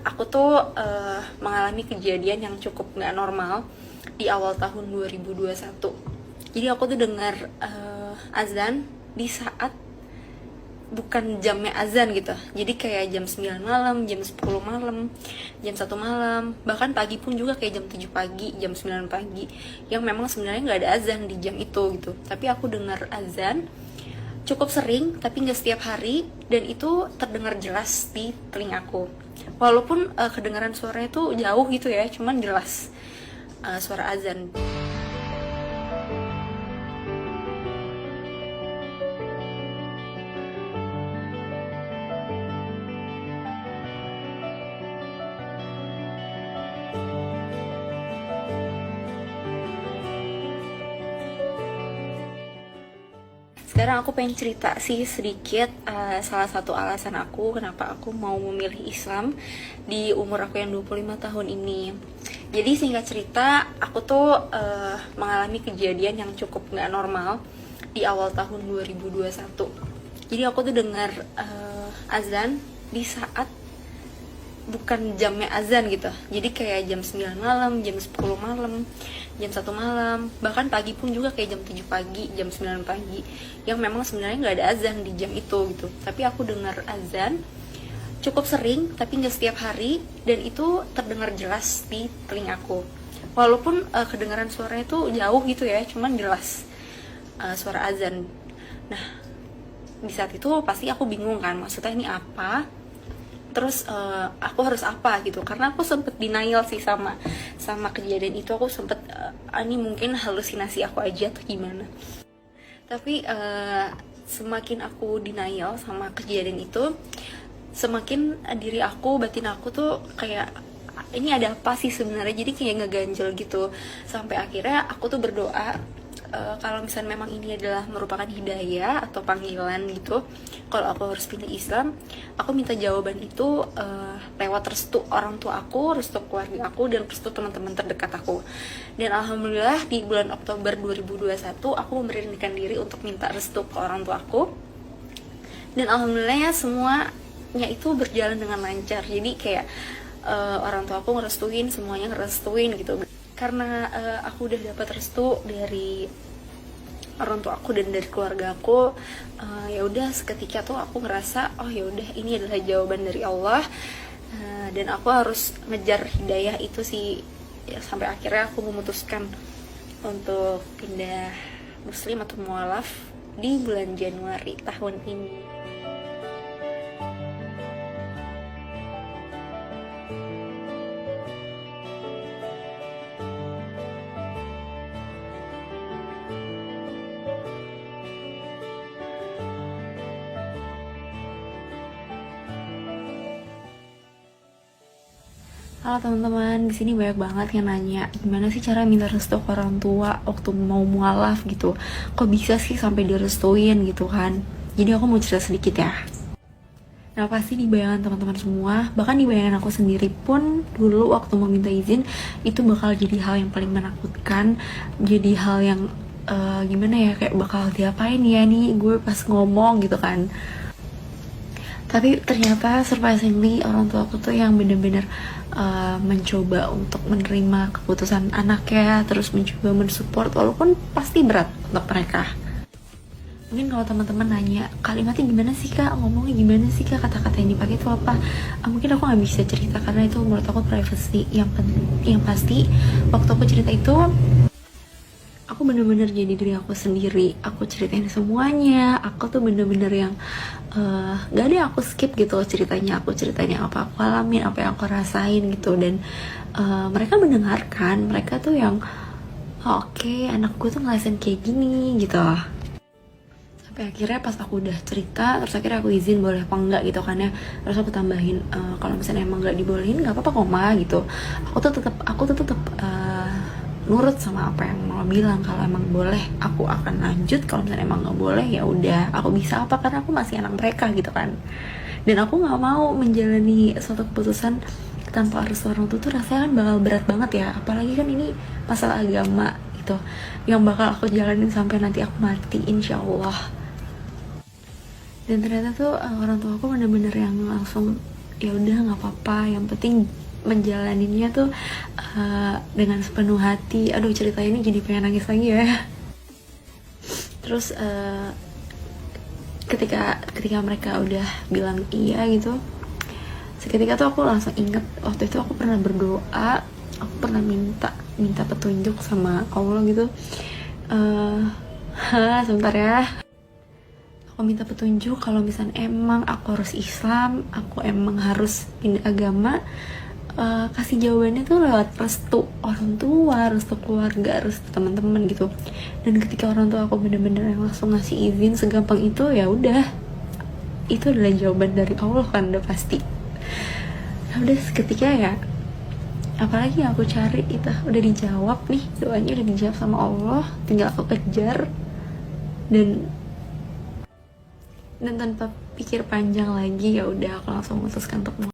aku tuh mengalami kejadian yang cukup nggak normal di awal tahun 2021. Jadi aku tuh dengar azan di saat bukan jamnya azan gitu. Jadi kayak jam 9 malam, jam 10 malam, jam 1 malam, bahkan pagi pun juga kayak jam 7 pagi, jam 9 pagi, yang memang sebenarnya nggak ada azan di jam itu gitu. Tapi aku dengar azan cukup sering, tapi nggak setiap hari, dan itu terdengar jelas di telingaku. Walaupun kedengaran suaranya tuh jauh gitu ya, cuman jelas suara azan. Sekarang aku pengen cerita sih sedikit salah satu alasan aku kenapa aku mau memilih Islam di umur aku yang 25 tahun ini. Jadi singkat cerita, aku tuh mengalami kejadian yang cukup nggak normal di awal tahun 2021. Jadi aku tuh dengar azan di saat bukan jamnya azan gitu. Jadi kayak jam 9 malam, jam 10 malam, jam 1 malam, bahkan pagi pun juga kayak jam 7 pagi, jam 9 pagi, yang memang sebenarnya nggak ada azan di jam itu gitu. Tapi aku dengar azan cukup sering, tapi nggak setiap hari, dan itu terdengar jelas di telingaku. Walaupun kedengaran suaranya tuh jauh gitu ya, cuman jelas suara azan. Nah, di saat itu pasti aku bingung kan, maksudnya ini apa? Terus aku harus apa gitu, karena aku sempet denial sih sama kejadian itu. Aku sempet ini mungkin halusinasi aku aja atau gimana. Tapi semakin aku denial sama kejadian itu, semakin diri aku, batin aku tuh kayak ini ada apa sih sebenarnya, jadi kayak ngeganjel gitu. Sampai akhirnya aku tuh berdoa, kalau misalnya memang ini adalah merupakan hidayah atau panggilan gitu, kalau aku harus pilih Islam, aku minta jawaban itu lewat restu orang tua aku, restu keluarga aku, dan restu teman-teman terdekat aku. Dan alhamdulillah di bulan Oktober 2021 aku memberanikan diri untuk minta restu ke orang tua aku, dan alhamdulillah ya semuanya itu berjalan dengan lancar. Jadi kayak orang tua aku ngerestuin, semuanya ngerestuin gitu. Karena aku udah dapat restu dari orang tua aku dan dari keluarga aku, ya udah seketika tuh aku ngerasa oh ya udah ini adalah jawaban dari Allah, dan aku harus ngejar hidayah itu sih ya, sampai akhirnya aku memutuskan untuk pindah muslim atau mualaf di bulan Januari tahun ini. Halo teman-teman, di sini banyak banget yang nanya gimana sih cara minta restu ke orang tua waktu mau mualaf gitu. Kok bisa sih sampai direstuin gitu kan? Jadi aku mau cerita sedikit ya. Nah pasti di bayangan teman-teman semua, bahkan di bayangan aku sendiri pun dulu waktu mau minta izin itu bakal jadi hal yang paling menakutkan, jadi hal yang gimana ya, kayak bakal diapain ya nih gue pas ngomong gitu kan. Tapi ternyata surprisingly orang tua aku tuh yang bener-bener mencoba untuk menerima keputusan anaknya, terus mencoba mensupport walaupun pasti berat untuk mereka. Mungkin kalau teman-teman nanya kalimatnya gimana sih kak, ngomongnya gimana sih kak, kata-kata yang dipakai itu apa, mungkin aku nggak bisa cerita karena itu menurut aku privacy. Yang pasti waktu aku cerita itu aku bener-bener jadi diri aku sendiri, aku ceritain semuanya. Aku tuh bener-bener yang gak ada yang aku skip gitu ceritanya. Aku ceritanya apa aku alamin, apa yang aku rasain gitu. Dan mereka mendengarkan, mereka tuh yang oke, anak gue tuh ngerasain kayak gini gitu. Sampai akhirnya pas aku udah cerita, terus akhirnya aku izin boleh apa enggak gitu kan ya. Terus aku tambahin kalau misalnya emang nggak dibolehin nggak apa-apa kok ma gitu. Aku tuh tetap nurut sama apa yang mau bilang. Kalau emang boleh aku akan lanjut, kalau misalnya emang nggak boleh ya udah, aku bisa apa, karena aku masih anak mereka gitu kan. Dan aku nggak mau menjalani suatu keputusan tanpa harus orang tua tuh rasanya kan bakal berat banget ya, apalagi kan ini masalah agama gitu yang bakal aku jalanin sampai nanti aku mati insyaallah. Dan ternyata tuh orang tua aku bener-bener yang langsung ya udah nggak apa-apa, yang penting menjalaninya tuh dengan sepenuh hati. Aduh, cerita ini jadi pengen nangis lagi ya. Terus ketika mereka udah bilang iya gitu, seketika tuh aku langsung inget waktu itu aku pernah berdoa, aku pernah minta petunjuk sama Allah gitu. Sebentar ya, aku minta petunjuk kalau misalnya emang aku harus Islam, aku emang harus pindah agama. Kasih jawabannya tuh lewat restu orang tua, restu keluarga, restu teman-teman gitu. Dan ketika orang tua aku bener-bener yang langsung ngasih izin segampang itu, ya udah, itu adalah jawaban dari Allah kan, udah pasti. Ya udah, seketika ya, apalagi yang aku cari itu udah dijawab nih, doanya udah dijawab sama Allah, tinggal aku kejar. Dan tanpa pikir panjang lagi, ya udah aku langsung memutuskan untuk